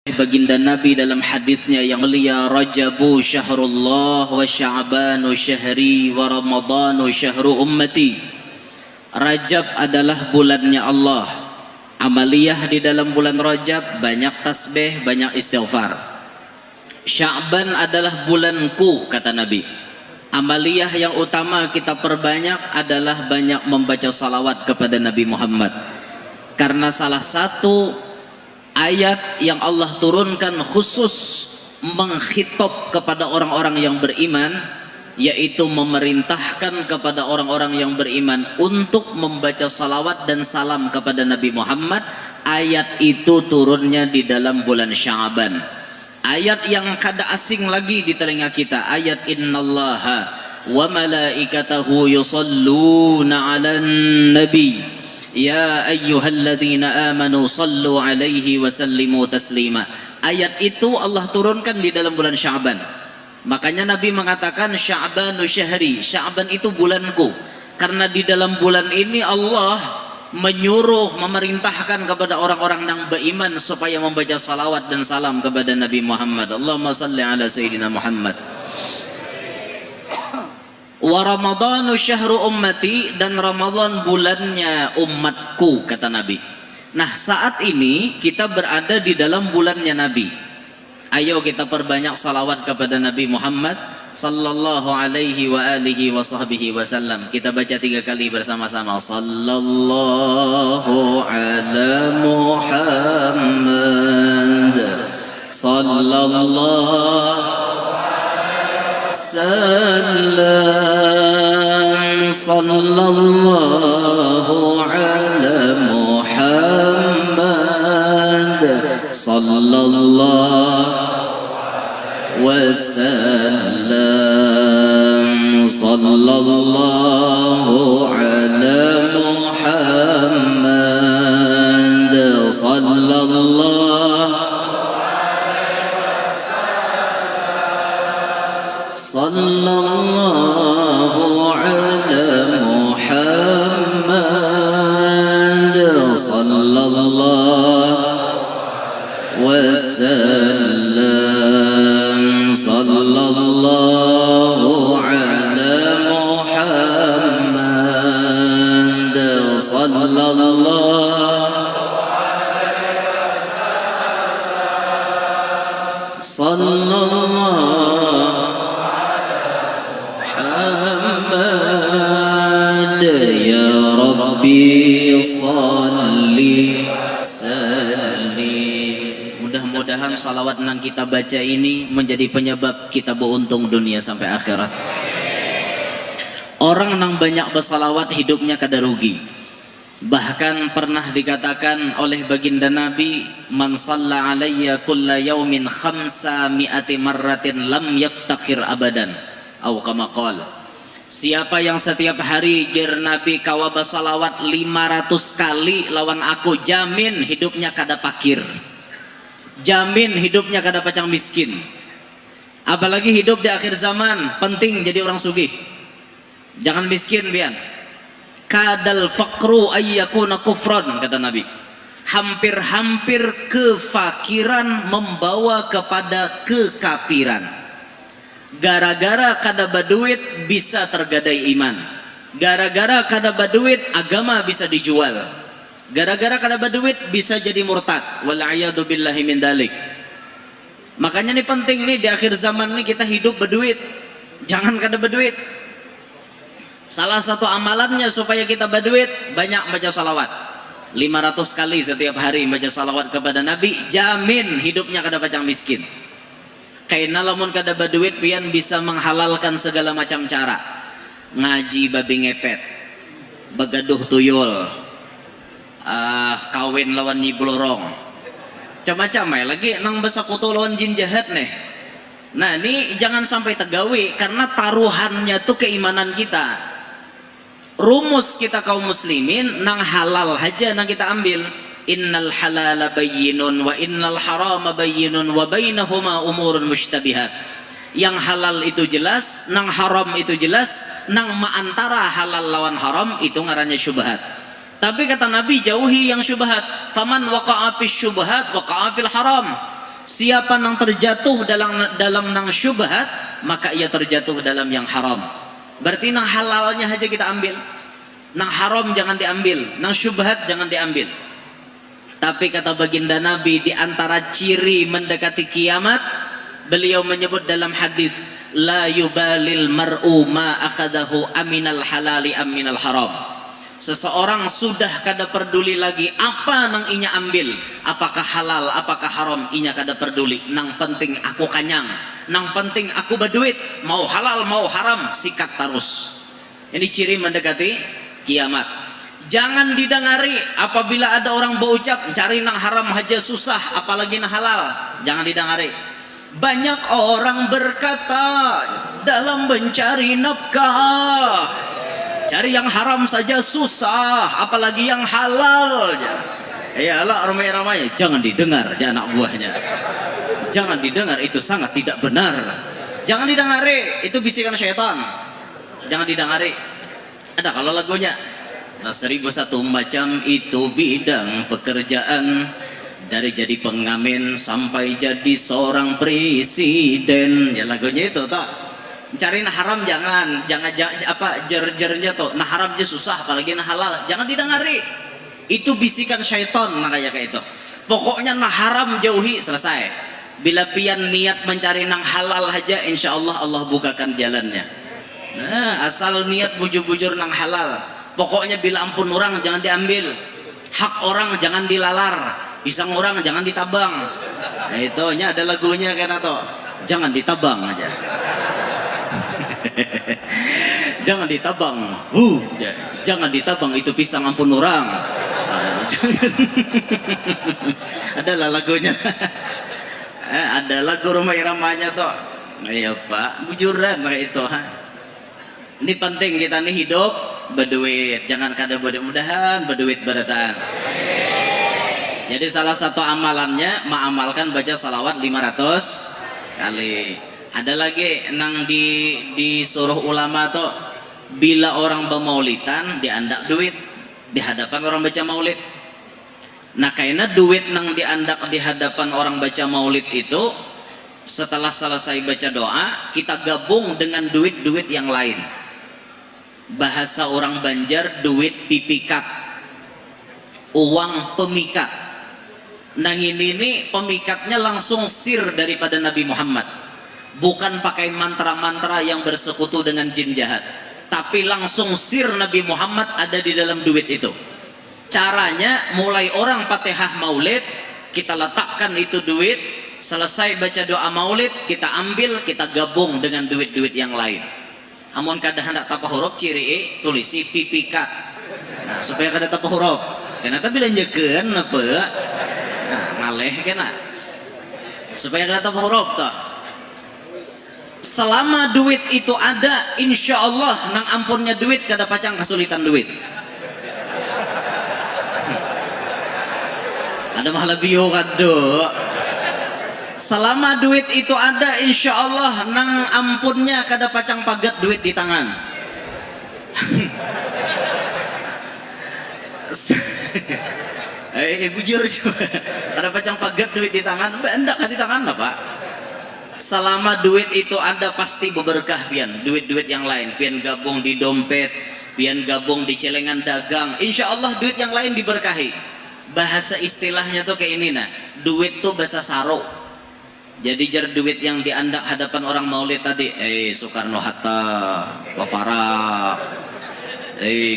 Baginda Nabi dalam hadisnya yang mulia, Rajabu syahrullah wa sya'banu syahri wa ramadhanu syahru ummati. Rajab adalah bulannya Allah. Amaliyah di dalam bulan Rajab banyak tasbih, banyak istighfar. Sya'ban adalah bulanku, kata Nabi. Amaliyah yang utama kita perbanyak adalah banyak membaca salawat kepada Nabi Muhammad. Karena salah satu ayat yang Allah turunkan khusus mengkhitob kepada orang-orang yang beriman, yaitu memerintahkan kepada orang-orang yang beriman untuk membaca salawat dan salam kepada Nabi Muhammad. Ayat itu turunnya di dalam bulan Sya'ban. Ayat yang kada asing lagi di telinga kita, ayat innallaha wa malaikatahu yusalluna 'alan nabi ya ayyuhalladzina amanu sallu alaihi wa sallimu taslima. Ayat itu Allah turunkan di dalam bulan Sya'ban. Makanya Nabi mengatakan Sya'banu syahri, Sya'ban itu bulanku. Karena di dalam bulan ini Allah menyuruh, memerintahkan kepada orang-orang yang beriman supaya membaca salawat dan salam kepada Nabi Muhammad. Allahumma salli ala Sayyidina Muhammad. Wa ramadhanu syahru ummati, dan Ramadan bulannya umatku, kata Nabi. Nah, saat ini kita berada di dalam bulannya Nabi. Ayo kita perbanyak salawat kepada Nabi Muhammad sallallahu alaihi wa alihi wa sahbihi wasallam. Kita baca 3 kali bersama-sama. Sallallahu ala Muhammad sallallahu sallam sallallahu ala Muhammad sallallahu wasallam sallallahu ala Muhammad sallallahu sallallahu ala Muhammad sallallahu wasallam sallallahu ala Muhammad sallallahu ya Rabbi salli sallim. Mudah-mudahan salawat yang kita baca ini menjadi penyebab kita beruntung dunia sampai akhirat. Orang yang banyak bersalawat hidupnya kada rugi. Bahkan pernah dikatakan oleh baginda Nabi, man shalla alayya kulla yaumin 500 marratin lam yaftakir abadan, atau kama qala. Siapa yang setiap hari ger Nabi kawa bersalawat 500 kali lawan aku, jamin hidupnya kada pakir, jamin hidupnya kada pacang miskin. Apalagi hidup di akhir zaman, penting jadi orang sugih, jangan miskin bian. Kadal faqru ayyakuna kufran, kata Nabi. Hampir-hampir kefakiran membawa kepada kekafiran. Gara-gara kada baduit bisa tergadai iman. Gara-gara kada baduit agama bisa dijual. Gara-gara kada baduit bisa jadi murtad. Wal'iyadu billahi min dalik. Makanya ini penting nih di akhir zaman nih kita hidup berduit. Jangan kada berduit. Salah satu amalannya supaya kita berduit, banyak baca salawat. 500 kali setiap hari baca salawat kepada Nabi, jamin hidupnya kada pacang miskin. Kaina lamun kada berduit pian bisa menghalalkan segala macam cara. Ngaji babi ngepet, begaduh tuyul, kawin lawan nyi blorong, macam-macam ya lagi nang besakutu lawan jin jahat nih. Nah ini jangan sampai tegawi, karena taruhannya tuh keimanan kita. Rumus kita kaum muslimin nang halal aja nang kita ambil. Innal halala bayyinun wa innal harama bayyinun wa bainahuma umurun mushtabihat. Yang halal itu jelas, nang haram itu jelas, nang maantara halal lawan haram itu ngarannya syubhat. Tapi kata Nabi, jauhi yang syubhat. Faman waqa'a fis syubhat waqa'a fil haram. Siapa nang terjatuh dalam nang syubhat, maka ia terjatuh dalam yang haram. Berarti nang halalnya aja kita ambil, nang haram jangan diambil, nang syubhat jangan diambil. Tapi kata baginda Nabi, di antara ciri mendekati kiamat, beliau menyebut dalam hadis, la yubalil mar'u ma akhadahu aminal halali aminal haram. Seseorang sudah kada peduli lagi apa nang inya ambil, apakah halal apakah haram, inya kada peduli. Nang penting aku kanyang, nang penting aku berduit, mau halal mau haram sikat terus. Ini ciri mendekati kiamat. Jangan didengari apabila ada orang berucap cari nang haram aja susah, apalagi nang halal. Jangan didengari. Banyak orang berkata dalam mencari nafkah, cari yang haram saja susah, apalagi yang halal. Iyalah ramai-ramai, jangan didengar ya anak buahnya. Jangan didengar, itu sangat tidak benar. Jangan didengari, itu bisikan syaitan. Jangan didengari. Ada kalau lagunya. Nah, 1001 macam itu bidang pekerjaan, dari jadi pengamen sampai jadi seorang presiden. Ya lagunya itu toh. Cari nah haram jangan apa jer-jernya tuh. Nah haram aja susah, apalagi nah halal. Jangan didengari. Itu bisikan syaitan nah kayak itu. Pokoknya nah haram jauhi, selesai. Bila pian niat mencari nang halal aja, insya Allah Allah bukakan jalannya. Nah, asal niat bujur-bujur nang halal. Pokoknya bila ampun orang jangan diambil, hak orang jangan dilalar, pisang orang jangan ditabang. Nah, itunya ada lagunya kan atau jangan ditabang aja. Jangan ditabang, jangan ditabang itu pisang ampun orang. Adalah lagunya. Ada lagu rumah iramanya toh. Iya Pak, bujuran kayak itu. Ini penting kita nih hidup berduit, jangan kada mudah-mudahan berduit berdatang. Jadi salah satu amalannya mengamalkan baca salawat 500 kali. Ada lagi nang disuruh ulama tuh, bila orang bermaulidan diandak duit di hadapan orang baca maulid. Nah karena duit nang diandak di hadapan orang baca maulid itu, setelah selesai baca doa kita gabung dengan duit-duit yang lain. Bahasa orang Banjar duit pipikat, uang pemikat. Nang ini pemikatnya langsung sir daripada Nabi Muhammad, bukan pakai mantra-mantra yang bersekutu dengan jin jahat, tapi langsung sir Nabi Muhammad ada di dalam duit itu. Caranya mulai orang Fatihah Maulid kita letakkan itu duit, selesai baca doa Maulid kita ambil, kita gabung dengan duit-duit yang lain. Amun kada hendak tapa huruf ciri tulisi pipikat. Nah, supaya kada tapa huruf. Kenapa bila nyekeun apa? Nah, ngaleh kena. Supaya kada tapa huruf toh. Selama duit itu ada, insya Allah nang ampunnya duit kada pacang kesulitan duit. Ada mahala bio kado. Selama duit itu ada, insya Allah nang ampunnya kada pacang pagat duit di tangan. Bujur juga. Kada pacang pagat duit di tangan, endak di tangan apa? Selama duit itu ada pasti berberkah pian. Duit-duit yang lain pian gabung di dompet, pian gabung di celengan dagang, insya Allah duit yang lain diberkahi. Bahasa istilahnya tuh kayak ini nah, duit tuh bahasa saro. Jadi jar duit yang diandak hadapan orang maulid tadi, Soekarno Hatta, Paparak,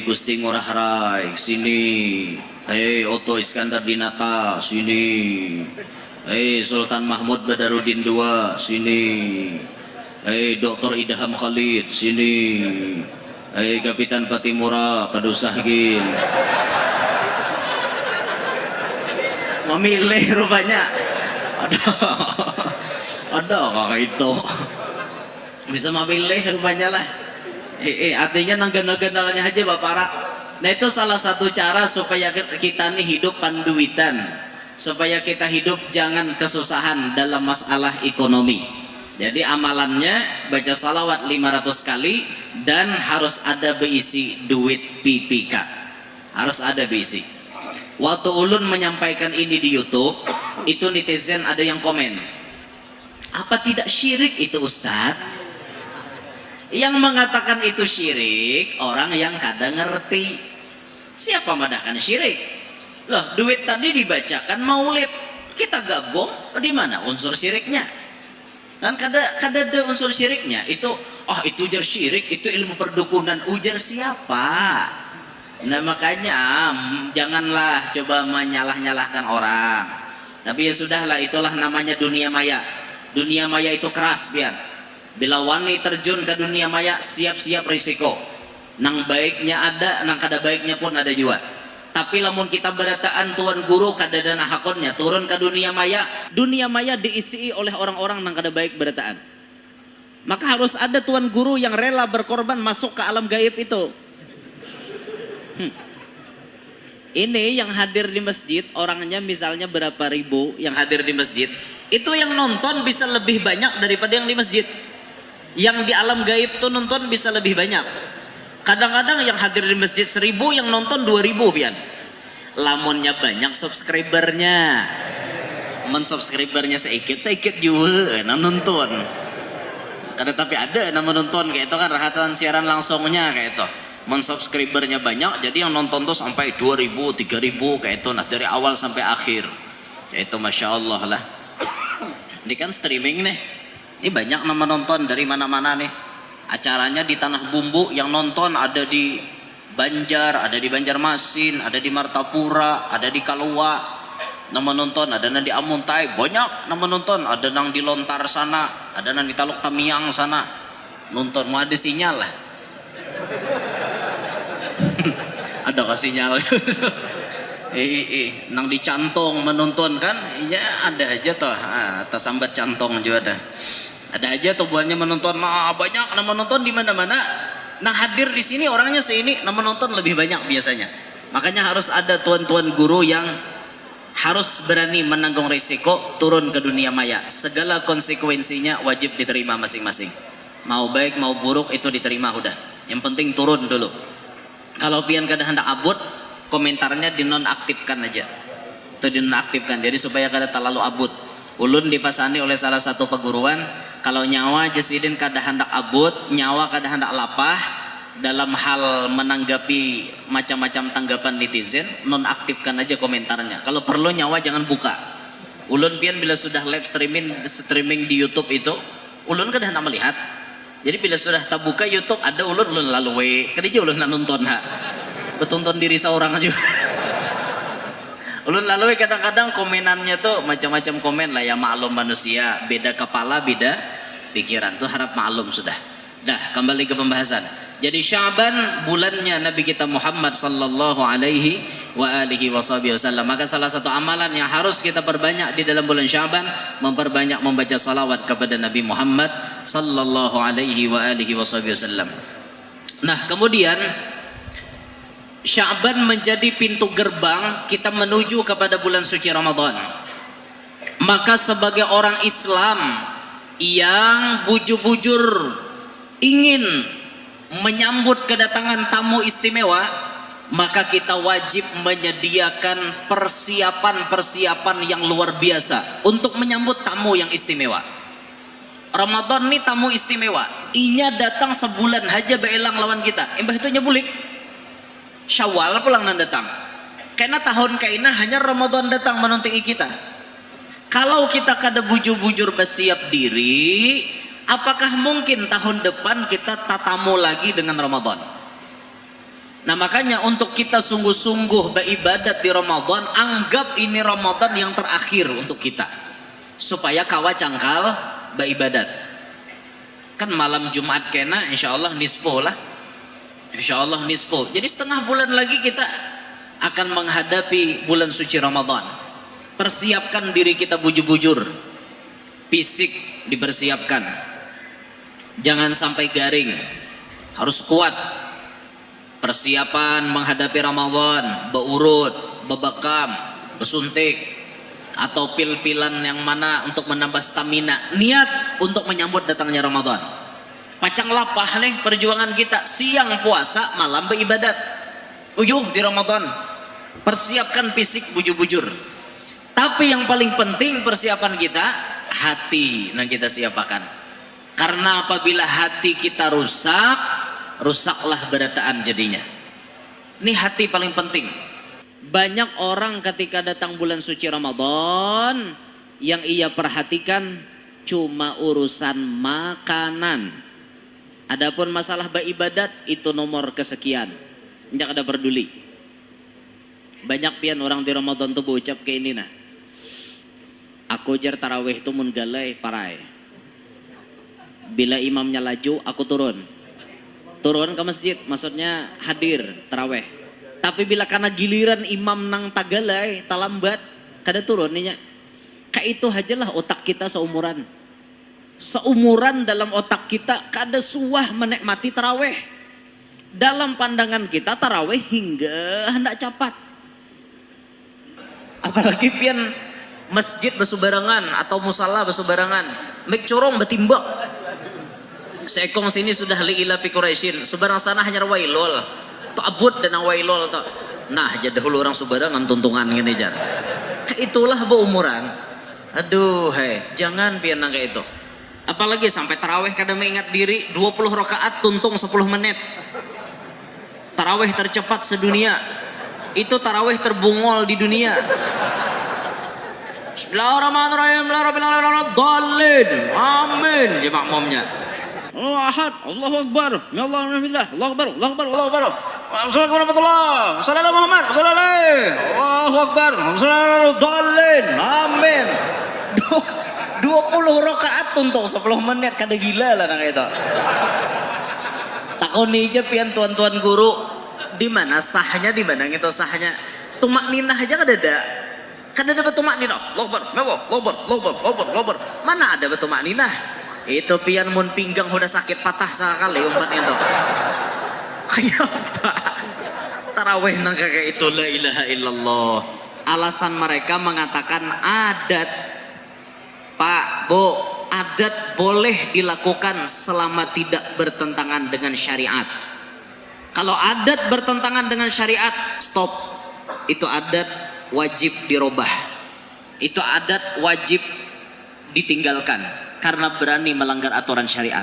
Gusti Ngurah Rai, sini, Otto Iskandar Dinata, sini, Sultan Mahmud Badarudin II, sini, Dr. Idham Khalid, sini, Kapitan Patimura, Kadusahgin. Memilih rupanya. Ada kakak itu bisa memilih rupanya lah. Artinya nanggan-nangganalnya aja Bapak. Nah itu salah satu cara supaya kita nih hidup panduitan, supaya kita hidup jangan kesusahan dalam masalah ekonomi. Jadi amalannya baca salawat 500 kali dan harus ada berisi duit pipikat, harus ada berisi. Waktu ulun menyampaikan ini di YouTube, itu netizen ada yang komen, apa tidak syirik itu Ustadz? Yang mengatakan itu syirik orang yang kadang ngerti. Siapa madahkan syirik? Loh, duit tadi dibacakan maulid, kita gabung, di mana unsur syiriknya? Dan kada ada unsur syiriknya. Itu itu ujar syirik, itu ilmu perdukunan. Ujar siapa? Nah makanya janganlah coba menyalah-nyalahkan orang. Tapi ya sudahlah, itulah namanya dunia maya. Dunia maya itu keras biar. Bila wani terjun ke dunia maya, siap-siap risiko. Nang baiknya ada, nang kada baiknya pun ada juga. Tapi lamun kita berataan tuan guru kada dana hakonnya turun ke dunia maya diisi oleh orang-orang nang kada baik berataan. Maka harus ada tuan guru yang rela berkorban masuk ke alam gaib itu. Ini yang hadir di masjid, orangnya misalnya berapa ribu yang hadir di masjid, itu yang nonton bisa lebih banyak daripada yang di masjid. Yang di alam gaib tuh nonton bisa lebih banyak. Kadang-kadang yang hadir di masjid 1000, yang nonton 2000 pian. Lamunnya banyak subscribernya, subscribernya sedikit juga nonton. Kada tapi ada nonton kayak itu kan rahatan siaran langsungnya kayak itu. Subscribernya banyak, jadi yang nonton tuh sampai 2000, 3000 kayak itu. Nah dari awal sampai akhir, kayak itu masya Allah lah. Ini kan streaming nih, ini banyak nama nonton dari mana-mana nih. Acaranya di Tanah Bumbu, yang nonton ada di Banjar, ada di Banjarmasin, ada di Martapura, ada di Kalua. Nama nonton ada nang di Amuntai, banyak nama nonton, ada nang di Lontar sana, ada nang di Taluk Tamiang sana. Nonton mau ada sinyal lah. Ada kasih sinyal. Nang di Cantong menonton kan, iya ada aja toh. Atas sambat Cantong juga ada. Ada aja tuh buahnya menonton. Nah, banyak nama nonton di mana-mana. Nah hadir di sini orangnya seini, nama nonton lebih banyak biasanya. Makanya harus ada tuan-tuan guru yang harus berani menanggung risiko turun ke dunia maya. Segala konsekuensinya wajib diterima masing-masing. Mau baik mau buruk itu diterima udah. Yang penting turun dulu. Kalau pian kada hendak abut, komentarnya dinonaktifkan aja. Itu dinonaktifkan. Jadi supaya kada terlalu abut. Ulun dipasani oleh salah satu perguruan, kalau nyawa jasidin kada hendak abut, nyawa kada hendak lapah dalam hal menanggapi macam-macam tanggapan netizen, nonaktifkan aja komentarnya. Kalau perlu nyawa jangan buka. Ulun pian bila sudah live streaming di YouTube itu, ulun kada hendak melihat. Jadi bila sudah terbuka YouTube ada ulun lalu kerja ulun nak nonton ha. Betonton diri seorang aja. Ulun lalu kadang-kadang komenannya tuh macam-macam komen lah ya, maklum manusia, beda kepala beda pikiran, tuh harap maklum sudah. Dah kembali ke pembahasan. Jadi Sya'ban bulannya Nabi kita Muhammad sallallahu alaihi wa alihi wasallam. Maka salah satu amalan yang harus kita perbanyak di dalam bulan Sya'ban, memperbanyak membaca salawat kepada Nabi Muhammad sallallahu alaihi wa alihi wasallam. Nah, kemudian Sya'ban menjadi pintu gerbang kita menuju kepada bulan suci Ramadan. Maka sebagai orang Islam yang bujur-bujur ingin menyambut kedatangan tamu istimewa, maka kita wajib menyediakan persiapan-persiapan yang luar biasa untuk menyambut tamu yang istimewa. Ramadan ini tamu istimewa, inya datang sebulan aja beelang lawan kita, embah itu nyebulik Syawal pulang nan datang. Karena tahun kaina hanya Ramadan datang menuntingi kita. Kalau kita kada bujur-bujur bersiap diri, apakah mungkin tahun depan kita tatamu lagi dengan Ramadan? Nah makanya untuk kita sungguh-sungguh beribadat di Ramadan, anggap ini Ramadan yang terakhir untuk kita, supaya kawa cangkal beribadat. Kan malam Jumat kena insya Allah nisfu lah, insya Allah nisfu. Jadi setengah bulan lagi kita akan menghadapi bulan suci Ramadan. Persiapkan diri kita bujur-bujur, fisik dipersiapkan, jangan sampai garing, harus kuat. Persiapan menghadapi Ramadan, beurut, bebekam, besuntik, atau pil-pilan yang mana untuk menambah stamina. Niat untuk menyambut datangnya Ramadan. Pacang lapah nih perjuangan kita, siang puasa, malam beribadat. Uyuh di Ramadan. Persiapkan fisik bujur-bujur. Tapi yang paling penting persiapan kita hati yang kita siapakan. Karena apabila hati kita rusak, rusaklah berataan jadinya. Ini hati paling penting. Banyak orang ketika datang bulan suci Ramadan yang ia perhatikan cuma urusan makanan. Adapun masalah beribadat itu nomor kesekian. Tidak ada peduli. Banyak pian orang di Ramadan tuh berucap kayak ini nah. Aku jar tarawih itu mun galai parai. Bila imamnya laju, aku turun ke masjid, maksudnya hadir tarawih. Tapi bila karena giliran imam nang tagalai, talambat, kada turun ninya. Kayak itu ajalah otak kita seumuran dalam otak kita, kada suah menikmati tarawih. Dalam pandangan kita tarawih hingga hendak capat. Apalagi pian masjid besubarangan atau musala besubarangan, mek corong betimbak. Seekong sini sudah liila pi Quraisyin, sebarang sana hanya wailol. Tu abud dan wailol tu. Nah, jadi dahulu orang subarangan tuntungan gini jar. Itulah beumuran. Aduh, jangan pian nang kayak itu. Apalagi sampai tarawih kada mengingat diri 20 rakaat tuntung 10 menit. Tarawih tercepat sedunia. Itu tarawih terbungol di dunia. Bismillahirrahmanirrahim. Bismillahirrahmanirrahim. Amin. Dia makmumnya. Allah Ahad, Allahu Akbar, ya Allah, alhamdulillah, Allahu Akbar, Allahu Akbar, Allahu Akbar. Assalamualaikum warahmatullahi wabarakatuh. Sallallahu Muhammad, sallallahu Allahu Akbar, sallallahu amin. 20 rakaat tuntung 10 menit kada gila lah nang itu. Takoni aja pian tuan-tuan guru, di mana sahnya, di mana gitu sahnya. Tumak ninah aja kada ada. Kada ada tumak ninah. Allahu Akbar, Allahu Akbar, Allahu Akbar, Allahu Akbar. Mana ada tumak ninah? Itu pian mun pinggang udah sakit patah sekali umpan itu. Kayak apa? Tarawih nang kayak itu la ilaha illallah. Alasan mereka mengatakan adat. Pak, Bu, adat boleh dilakukan selama tidak bertentangan dengan syariat. Kalau adat bertentangan dengan syariat, stop. Itu adat wajib dirubah. Itu adat wajib ditinggalkan. Karena berani melanggar aturan syariat.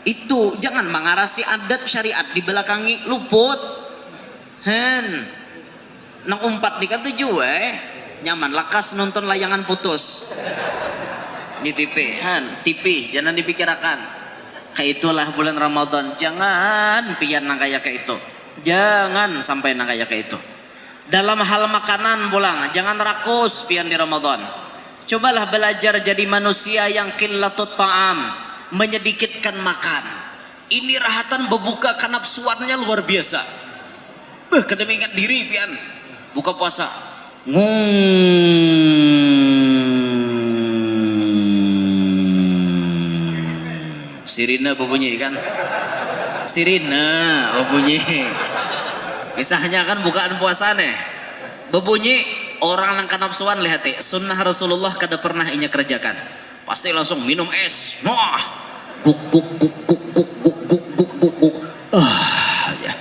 Itu jangan mengarasi adat syariat di belakangi luput. Nang umpat di kata nyaman lakas nonton layangan putus di TV. TV jangan dipikirkan. Kayak itulah bulan Ramadan. Jangan pian nang kayak itu. Jangan sampai nang kayak itu. Dalam hal makanan pulang, jangan rakus pian di Ramadan. Cobalah belajar jadi manusia yang qillatut ta'am, menyedikitkan makan. Ini rahatan berbuka karena nafsuannya luar biasa. Kada mengingat diri pian buka puasa. Sirina berbunyi kan? Sirina berbunyi. Kisahnya kan bukaan puasa nih. Berbunyi. Orang yang kanapsuan lihat sunnah Rasulullah kada pernah inya kerjakan. Pasti langsung minum es. Wah, guk guk guk guk guk guk guk guk guk guk. Ya.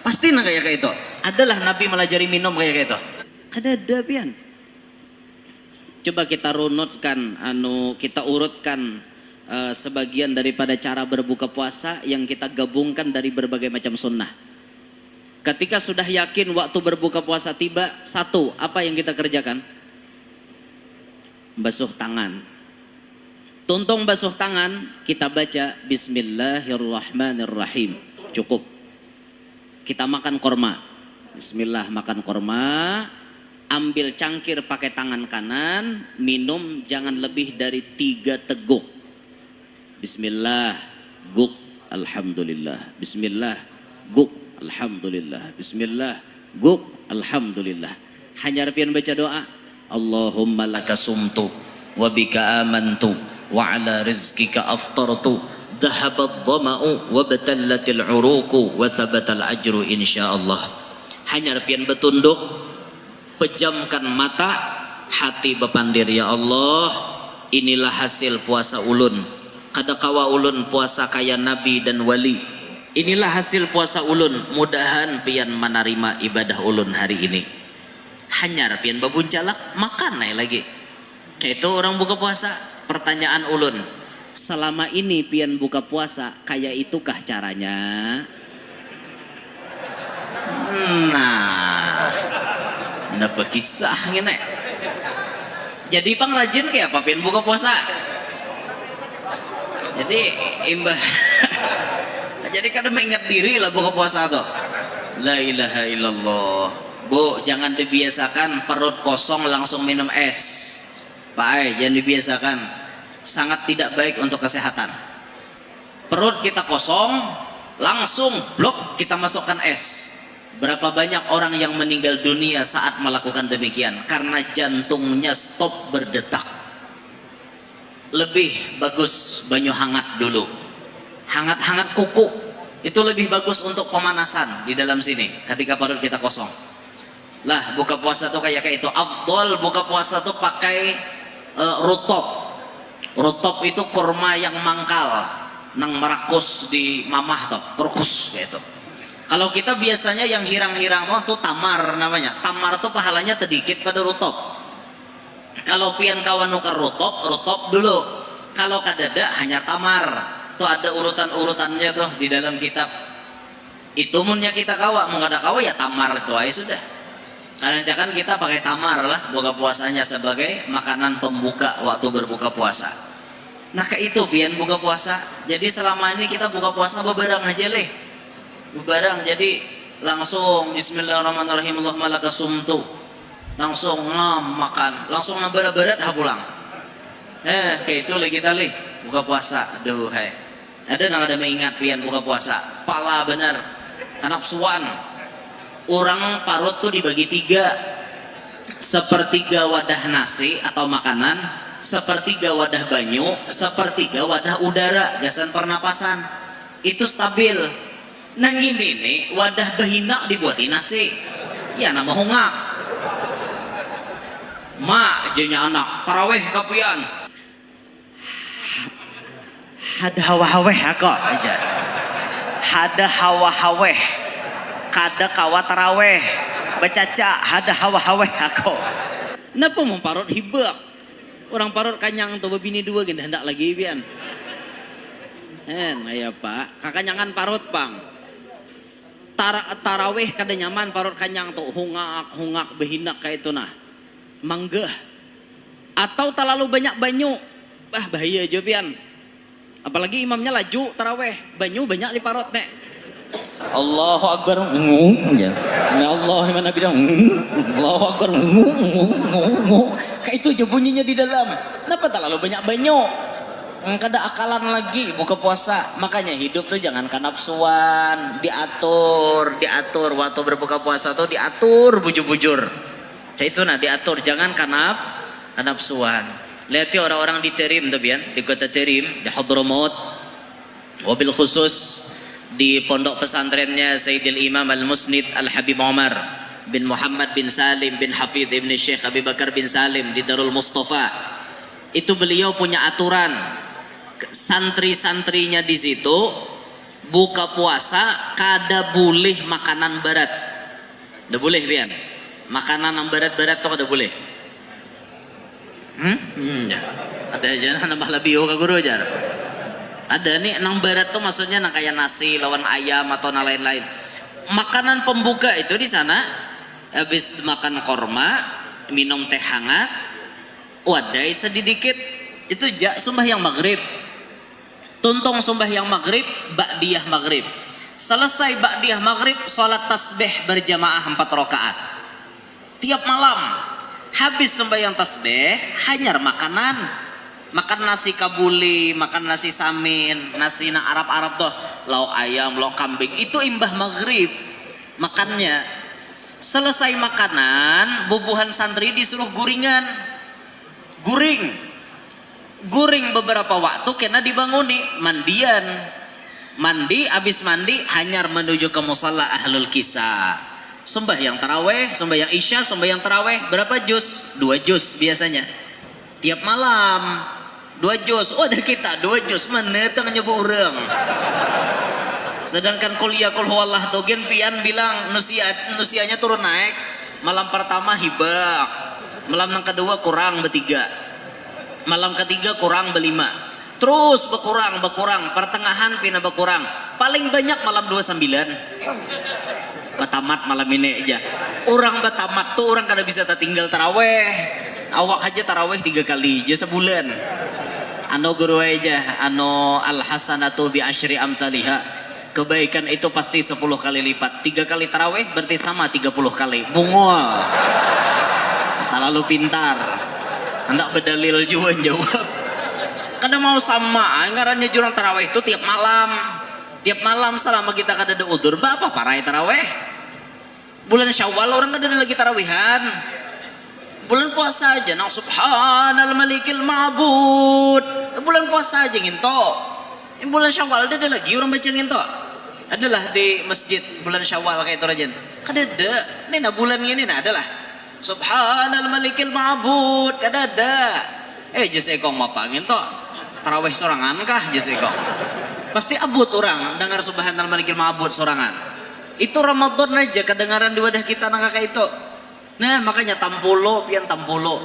Pasti nang kayak itu. Adalah Nabi melajari minum kayak itu. Ada pian. Coba kita runutkan, kita urutkan sebagian daripada cara berbuka puasa yang kita gabungkan dari berbagai macam sunnah. Ketika sudah yakin waktu berbuka puasa tiba, satu, apa yang kita kerjakan? Basuh tangan. Tuntung basuh tangan, kita baca Bismillahirrahmanirrahim. Cukup. Kita makan korma. Bismillah, makan korma. Ambil cangkir pakai tangan kanan. Minum jangan lebih dari 3 teguk. Bismillah, guk, alhamdulillah. Bismillah, guk. Alhamdulillah, bismillah, guk, alhamdulillah. Hanya pian baca doa. Allahumma laka sumtu, wa bika amantu, wa ala rizkika aftartu, dhahabat dhama'u, wa batallatil uruku, wa thabatal ajru insyaallah. Hanya pian betunduk, pejamkan mata, hati bepandir, ya Allah, inilah hasil puasa ulun. Kada kawa ulun puasa kaya nabi dan wali. Inilah hasil puasa ulun, mudahan pian menerima ibadah ulun hari ini. hanyar pian babuncalak makan naik lagi. Itu orang buka puasa. Pertanyaan ulun, selama ini pian buka puasa kayak itukah caranya? Nah, berkisah ngene. Jadi pang rajin kayak apa pian buka puasa? Jadi imbah jadi kadang mengingat diri lah buka puasa tuh. La ilaha illallah. Bu, jangan dibiasakan perut kosong langsung minum es. Pak Ai, jangan dibiasakan. Sangat tidak baik untuk kesehatan. Perut kita kosong, langsung blok kita masukkan es. Berapa banyak orang yang meninggal dunia saat melakukan demikian karena jantungnya stop berdetak. Lebih bagus banyu hangat dulu. Hangat-hangat kuku itu lebih bagus untuk pemanasan di dalam sini ketika perut kita kosong. Lah, buka puasa tuh kayak itu. Afdol buka puasa tuh pakai rutop. Rutop itu kurma yang mangkal, nang merakus di mamah tuh, kurkus kayak itu. Kalau kita biasanya yang hirang-hirang tuh tamar namanya. Tamar tuh pahalanya sedikit pada rutop. Kalau pian kawan nukar rutop dulu. Kalau kadada hanya tamar. Tuh ada urutan-urutannya tuh di dalam kitab. Itu munnya kita kawa, mau ada kawa ya tamar itu aja sudah. Karena kan kita pakai tamar lah buka puasanya sebagai makanan pembuka waktu berbuka puasa. Nah kayak itu pian buka puasa. Jadi selama ini kita buka puasa bebarang aja leh. Bebarang jadi langsung bismillahirrahmanirrahim Allahumma laka sumtu. Langsung makan, langsung berat-berat pulang. Kayak itu lagi kita leh buka puasa. Aduh hai. Ada nang ada mengingat pian buka puasa. Pala benar. Kanapsuan. Orang parut tuh dibagi 3. Sepertiga wadah nasi atau makanan, sepertiga wadah banyu, sepertiga wadah udara, gasan pernapasan. Itu stabil. Nang ini nih wadah bahina dibuatin nasi. Ya nama hongak. Mak jenya anak taraweh kapian. Hada hawa-haweh aku aja. Hada hawa-haweh. Kada kawa taraweh bacaca hada hawa-haweh aku. Napa mau parut hibak? Orang parut kanyang tuh bini 2 gini hendak lagi pian. Ayah pak, kakanyangan parut pang. Taraweh kada nyaman parut kanyang tuh hungak behinak kayak itu nah. Manggah. Atau terlalu banyak banyu. Bahaya aja pian. Apalagi imamnya laju taraweh, banyu banyak di parut nek. Allahu Akbar. Ya. Allah mana bilang Allahu Akbar. Kayak itu aja bunyinya di dalam. Kenapa terlalu banyak banyu? Kada akalan lagi buka puasa. Makanya hidup tuh jangan kanapsuan, diatur waktu berbuka puasa tuh diatur bujur-bujur. Kayak itu nah diatur, jangan kanapsuan. Lihat ya orang-orang di Terim tuh pian, di kota Terim, di Hadramaut. Wabil khusus di pondok pesantrennya Sayyidil Imam Al-Musnid Al-Habib Umar bin Muhammad bin Salim bin Hafidh ibn Syekh Abi Bakar bin Salim di Darul Mustafa. Itu beliau punya aturan. Santri-santrinya di situ buka puasa kada boleh makanan berat. Tidak boleh pian. Makanan yang berat-berat tuh kada boleh. Ya. Ada aja nambah lebih ke guru aja. Ada nih nang barat tuh maksudnya nang kayak nasi lawan ayam atau nang lain-lain. Makanan pembuka itu di sana habis makan korma, minum teh hangat, wadai sedikit itu sembahyang maghrib. Tuntung sembahyang maghrib, ba'diyah maghrib. Selesai ba'diyah maghrib, sholat tasbih berjamaah 4 rakaat. Tiap malam habis sembahyang tasbih, hanyar makanan. Makan nasi kabuli, makan nasi samin, nasi na Arab-Arab tuh, lauk ayam, lauk kambing, itu imbah maghrib makannya. Selesai makanan, bubuhan santri disuruh guringan, guring beberapa waktu kena dibanguni, mandian, mandi, abis mandi hanyar menuju ke musalla ahlul kisah. Sembahyang taraweh, sembahyang isya, sembahyang taraweh berapa juz? 2 juz biasanya. Tiap malam 2 juz. Oh ada kita 2 juz menetang nyoba orang. Sedangkan kuliah kul huwallah togen pian bilang nusianya turun naik. Malam pertama hibak, malam yang kedua kurang bertiga, malam ketiga kurang berlima, terus berkurang, pertengahan pindah berkurang, paling banyak malam 29. Batamat malam ini aja. Orang batamat tuh orang kada bisa tertinggal taraweh. Awak aja taraweh 3 kali aja sebulan. Anu guru aja, anu al hasanatu bi asyri amsalihha. Kebaikan itu pasti 10 kali lipat. 3 kali taraweh berarti sama 30 kali. Bungol. Terlalu pintar. Hendak berdalil juga jawab. Kada mau sama, ngarannya jurang taraweh itu tiap malam. Tiap malam selama kita kada ada udur, apa parai taraweh? Bulan Syawal orang kada ada lagi tarawihan. Bulan puasa aja, nang subhanal malikil ma'bud. Bulan puasa aja nginto. Bulan Syawal ada lagi orang baca nginto. Adalah di masjid bulan Syawal kayak itu rajan. Kada ada. Nena bulan ini adalah subhanal malikil ma'bud. Kada ada. Jas ekong apa nginto? Taraweh sorangan kah jas ekong? Pasti abut orang dengar subhanal malikil ma'bud sorangan. Itu Ramadan aja kedengaran di wadah kita nang kayak itu. Nah makanya tampulo pian tampulo.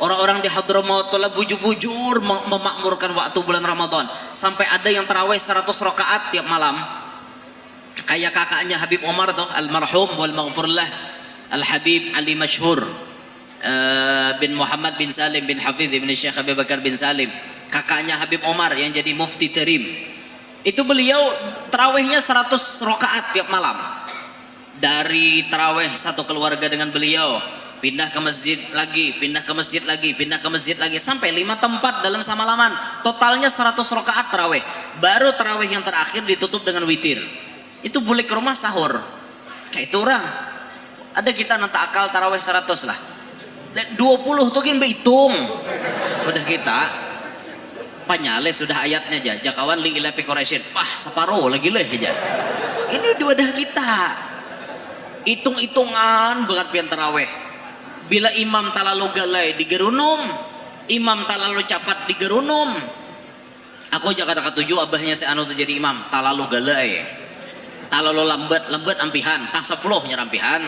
Orang-orang di Hadramaut lah bujur-bujur memakmurkan waktu bulan Ramadan. Sampai ada yang tarawih 100 rakaat tiap malam. Kayak kakaknya Habib Omar tuh almarhum wal maghfurlah Al Habib Ali Masyhur bin Muhammad bin Salim bin Hafidh bin Syekh Abi Bakar bin Salim. Kakaknya Habib Omar yang jadi mufti terim. Itu beliau tarawihnya 100 rakaat tiap malam. Dari tarawih satu keluarga dengan beliau, pindah ke masjid lagi, pindah ke masjid lagi, pindah ke masjid lagi, sampai 5 tempat dalam samalaman. Totalnya 100 rakaat tarawih. Baru tarawih yang terakhir ditutup dengan witir. Itu boleh ke rumah sahur. Kayak itu orang. Ada kita nanti akal tarawih 100 lah. 20 tuh kan berhitung. Udah kita panyale sudah ayatnya aja. Jakawan li ila fi Quraisyin. Pah separuh lagi leh aja. Ini di wadah kita. Hitung-hitungan banget pian taraweh. Bila imam talalu galai di gerunum, imam talalu capat di gerunum. Aku jaga ketujuh abahnya si anu tuh jadi imam, talalu galai. Talalu lambat ampihan, tang 10 nyerampihan.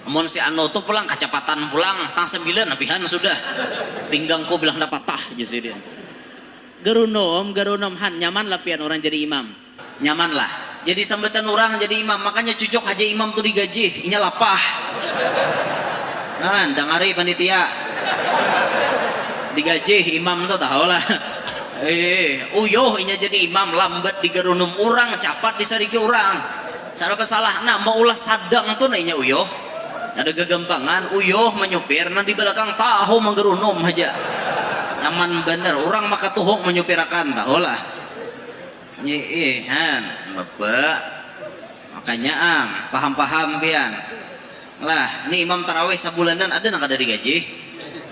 Amun si anu tuh pulang kecepatan pulang, tang 9 ampihan sudah. Pinggangku bilang dapat patah jadi dia. Gerunum han nyaman lah pian orang jadi imam. Nyaman lah. Jadi sambutan orang jadi imam, makanya cucuk aja imam tuh digaji, inya lapah. Nah, dangari panitia. Digaji imam tuh tahu lah. Uyuh inya jadi imam lambat di gerunum orang, capat di sariki orang. Cara kesalah, nah mau ulah sadang tuh inya uyuh. Ada kegampangan, uyuh menyupir, nanti belakang tahu menggerunum aja. Nyaman bener, orang maka tuhuk menyupirakan tahu lah. Han bapak makanya paham pian lah ini imam tarawih sebulanan ada nak ada digaji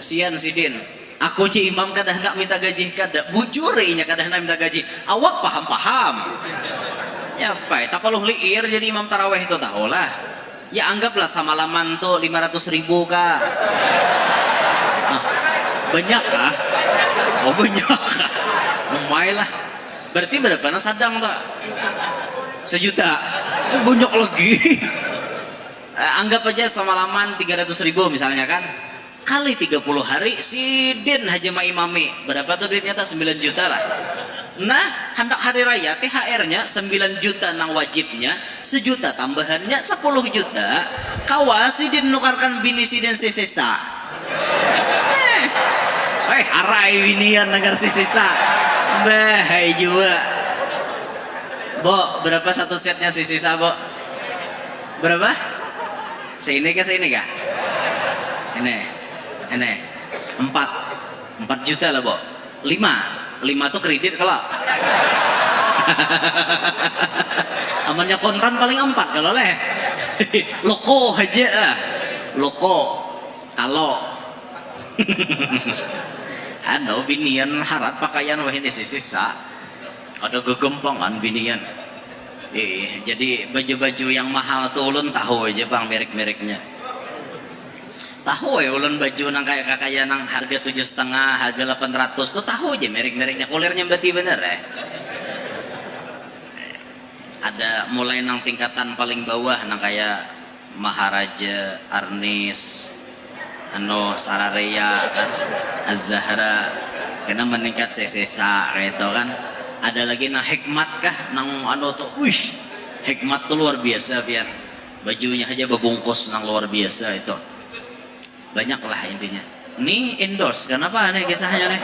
sian sidin aku ci imam kadah nak minta gaji kada bujur inya kadah nak minta gaji awak paham ya pak tak perlu liir jadi imam tarawih itu tahu lah ya anggaplah samalaman tuh 500.000 kah banyak kah oh banyak kah lumayan lah. Berarti berapa na sadang tak? 1 juta. Banyak lagi. Anggap aja semalaman 300.000 misalnya kan. Kali 30 hari sidin haja ma imami. Berapa tuh duitnya tak? 9 juta lah. Nah, hendak hari raya THR-nya 9 juta nang wajibnya, 1 juta tambahannya 10 juta. Kawas sidin nukarkan bini sidin sisa. Arai binian negar sisa. Bahaya juga. Bo, berapa satu setnya si sisa, Bo? Berapa? Seini kah? Ini. 4 juta lah, Bo. 5 tuh kredit kalau. Amannya kontran paling 4 kalau leh. Loko aja. Loko. Kalau. Ano binian harat pakaian wah ini sisa ada kegempangan binian jadi baju-baju yang mahal tuh ulun tahu aja bang merek-mereknya tahu ya ulun baju nang kayak nang harga 7,5 harga 800 tuh tahu aja merek-mereknya kulirnya berarti bener ada mulai nang tingkatan paling bawah nang kayak Maharaja Arnis anu Sarareya kan Az-Zahra kena meningkat sesesa gitu kan. Ada lagi nang hikmat kah nang anu tuh hikmat tuh luar biasa pian, bajunya aja bebungkus nang luar biasa itu, banyak lah intinya. Ini endorse kenapa nih kisahnya nih.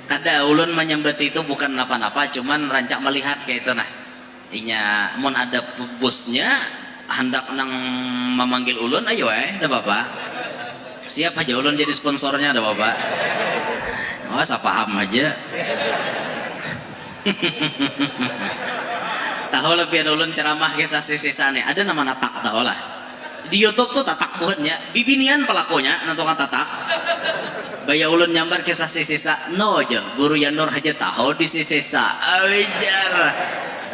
Kada ulun menyambet itu bukan apa-apa, cuman rancak melihat kayak itu nah. Inya mon ada bosnya hendak nang memanggil ulun, ayo ada bapak. Siap aja ulun jadi sponsornya ada bapak. Oh, saya paham aja. Tahu lebih ulun ceramah kisah sisa nih. Ada nama natak tahu lah. Di YouTube tuh tatak buatnya, bibinian pelakunya nentukan tatak. Baya ulun nyambar kisah sisa, no aja. Guru Yanur aja tahu di sisa. Ajar.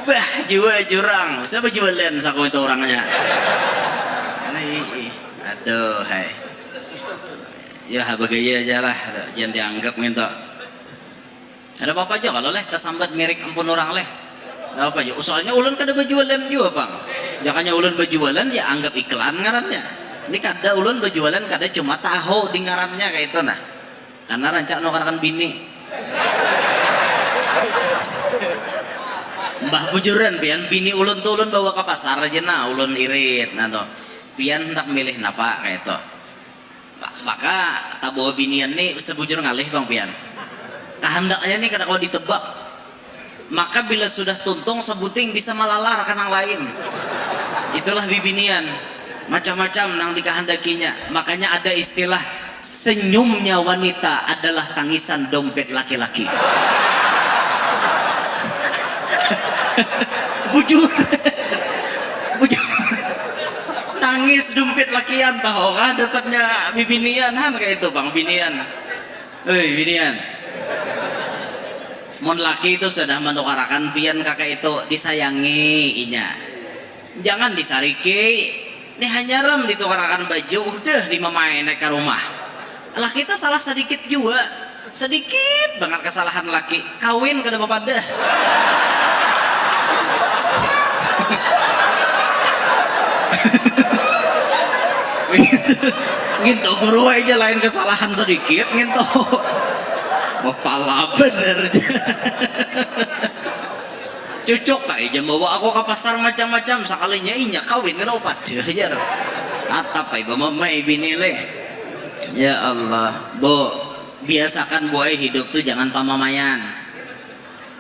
Bah, jual jurang. Siapa jualan saku itu orangnya? Aduh, hai. Ya bagaya aja lah, jangan dianggap gitu. Ada apa aja kalau leh tersambat mirik ampun orang leh. Ada apa aja? Soalnya ulun kada berjualan juga bang. Jangannya ulun berjualan ya anggap iklan ngarannya. Ini kada ulun berjualan kada cuma tahu di ngarannya kayak itu nah. Karena rancak nukarkan bini. Mbah bujuran pian bini ulun tuh ulun bawa ke pasar aja nah ulun irit nah tuh. Pian hendak milih napa kayak itu. Maka tak bawa binian nih sebujur ngalih bang pian. Kehendaknya nih kada kau ditebak. Maka bila sudah tuntung sebuting bisa melalar ke nang lain. Itulah bibinian. Macam-macam nang dikehendakinya. Makanya ada istilah senyumnya wanita adalah tangisan dompet laki-laki. Bujur. Bujur. Nangis dompet lakian tahu kan dapatnya bibinian kan kayak itu bang binian. Binian. Mon laki itu sudah menukarakan pian kakak itu disayangi inya. Jangan disariki. Ini hanya rem ditukarakan baju udah dimamain naik ke rumah. Laki itu salah sedikit juga. Sedikit banget kesalahan laki. Kawin ke bapak dah. Gitu guru aja lain kesalahan sedikit gitu. Pala bener. Cocok aja bawa aku ke pasar macam-macam sekalinya inya kawin kan opat aja. Tatap aja mamai bini leh. Ya Allah, Bu, biasakan Bu hidup tuh jangan pamamayan.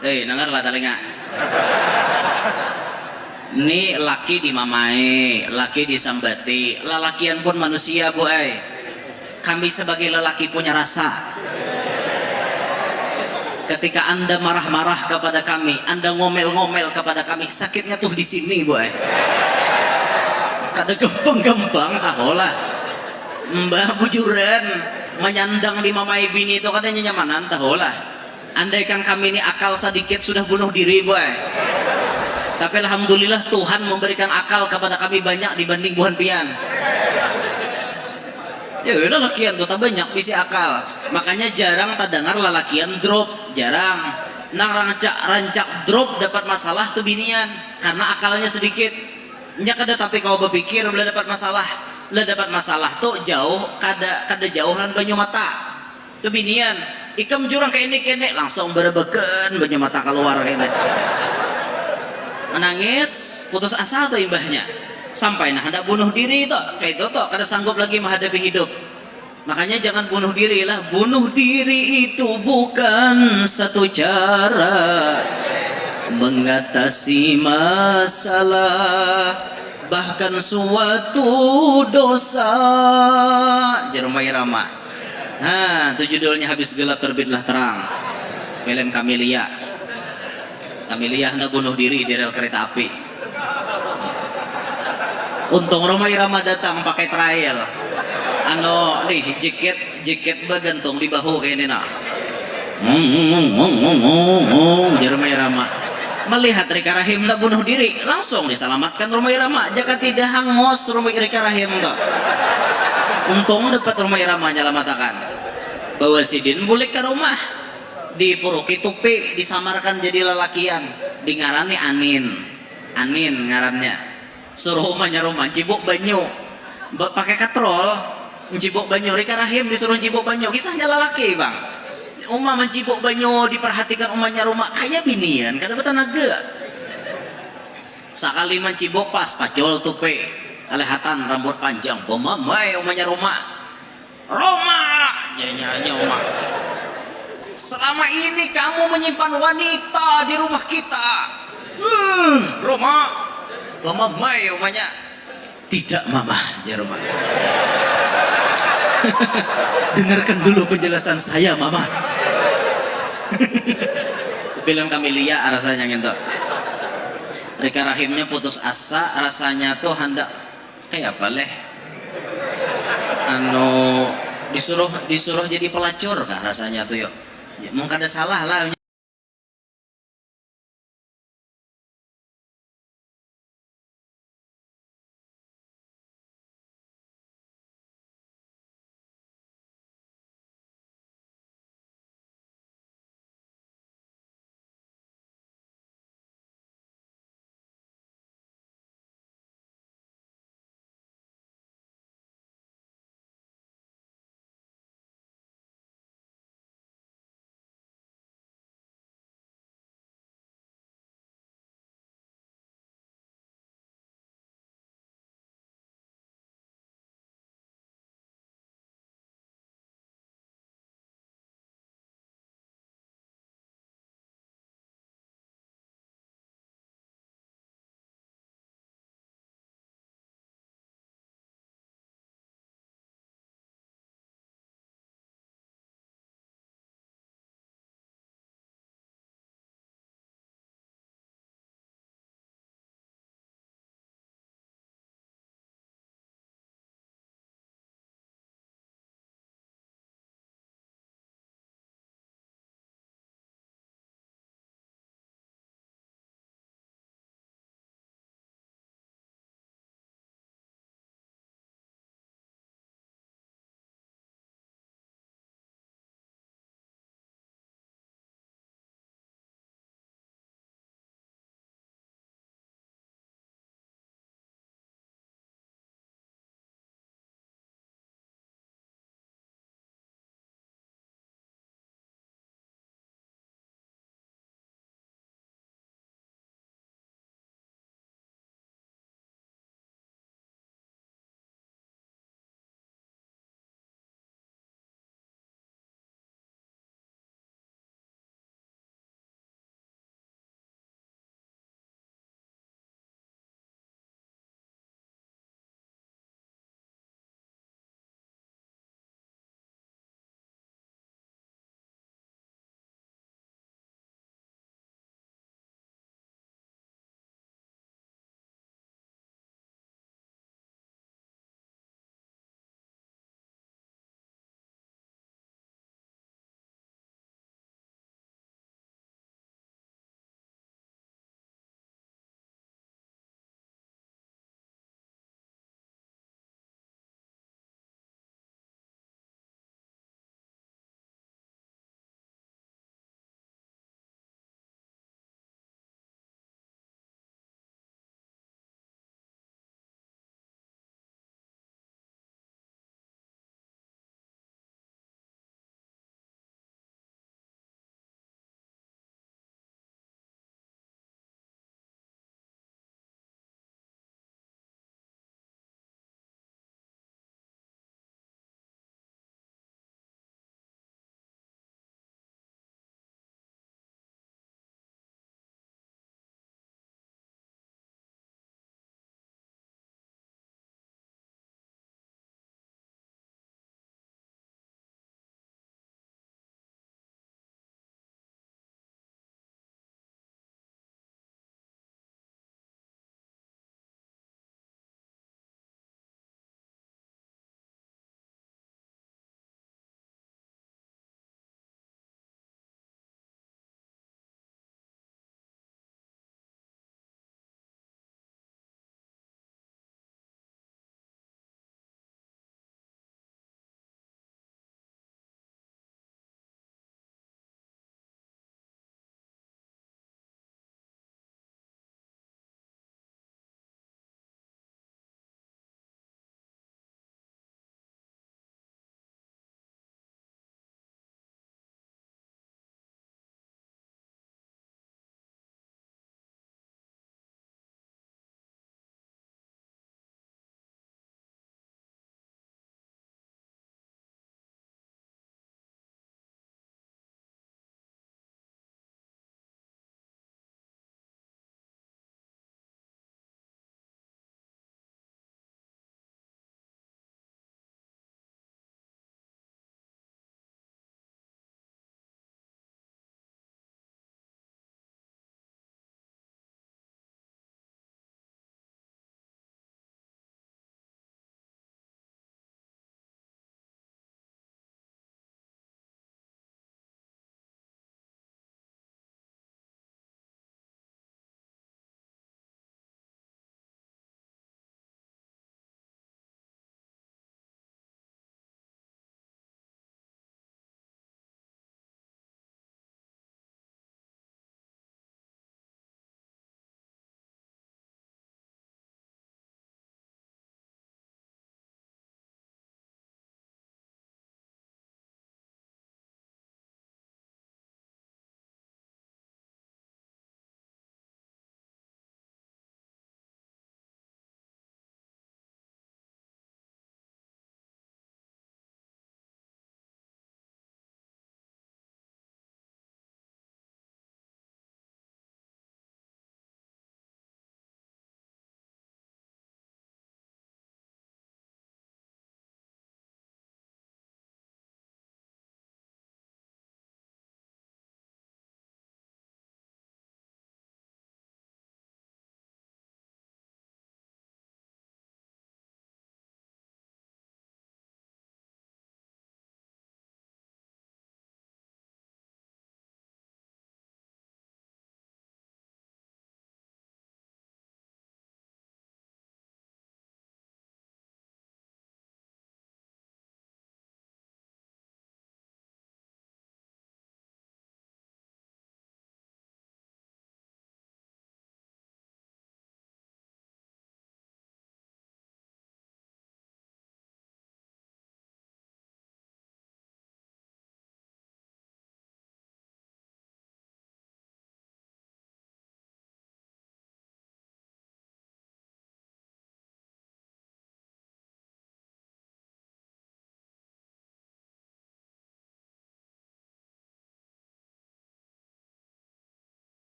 Dengar lah telinga. Ini laki dimamai, laki disambati, lelakian pun manusia Bu. Kami sebagai lelaki punya rasa. Ketika Anda marah-marah kepada kami, Anda ngomel-ngomel kepada kami, sakitnya tuh di sini Bu. Kada gampang-gampang taholah. Mbah bujuran menyandang dimamai bini itu katanya nyamanan taholah. Andaikan kami ini akal sedikit sudah bunuh diri Bu. Tapi alhamdulillah Tuhan memberikan akal kepada kami banyak dibanding buhan pian. Ya udah lakian tuh tak banyak visi akal. Makanya jarang tak dengar lelakian drop, jarang. Nang rancak drop dapat masalah tuh binian karena akalnya sedikit. Nya kada tapi kau berpikir bila dapat masalah. Bila dapat masalah tuh jauh kada jauhan banyu mata. Tuh binian, ikam jurang kayak ini kene langsung berebeken banyu mata keluar kene. Menangis putus asa tuh imbahnya sampai nah hendak bunuh diri itu kayak itu tuh kada sanggup lagi menghadapi hidup. Makanya jangan bunuh diri lah. Bunuh diri itu bukan satu cara mengatasi masalah, bahkan suatu dosa. Jerumai Rama. Nah, itu judulnya habis gelap terbitlah terang. Film Kamelia. Kamelia hendak bunuh diri di rel kereta api. Untung Romai Rama datang pakai trail. Nih jaket bagantung di bahu kayak ini nah. Romai Rama melihat Rika Rahim tak bunuh diri, langsung diselamatkan Romai Rama. Jika tidak hangos Rika Rahim tak. Untung dapat Romai Rama nyelamatakan. Bawa Sidin bulik ke rumah. Dipuruki tupi, disamarkan jadi lelakian, dingarani Anin. Anin ngarannya, suruh umahnya rumah cibuk banyu pakai katrol mencibuk banyu. Rika Rahim disuruh cibuk banyu, kisahnya lelaki bang. Umah mencibuk banyu, diperhatikan umahnya rumah kayak binian kada bertenaga. Sekali mencibuk pas pacul tupe kelihatan rambut panjang pemamai umahnya rumah. Roma nyanyi rumah, selama ini kamu menyimpan wanita di rumah kita. Roma pemamai umahnya. Tidak mama ya rumah. Dengarkan dulu penjelasan saya mama. Film Kamelia rasanya gitu. Rika Rahimnya putus asa, rasanya tuh hendak kayak apa leh, disuruh jadi pelacur kah rasanya tuh yo. Mungkin ada salah lah.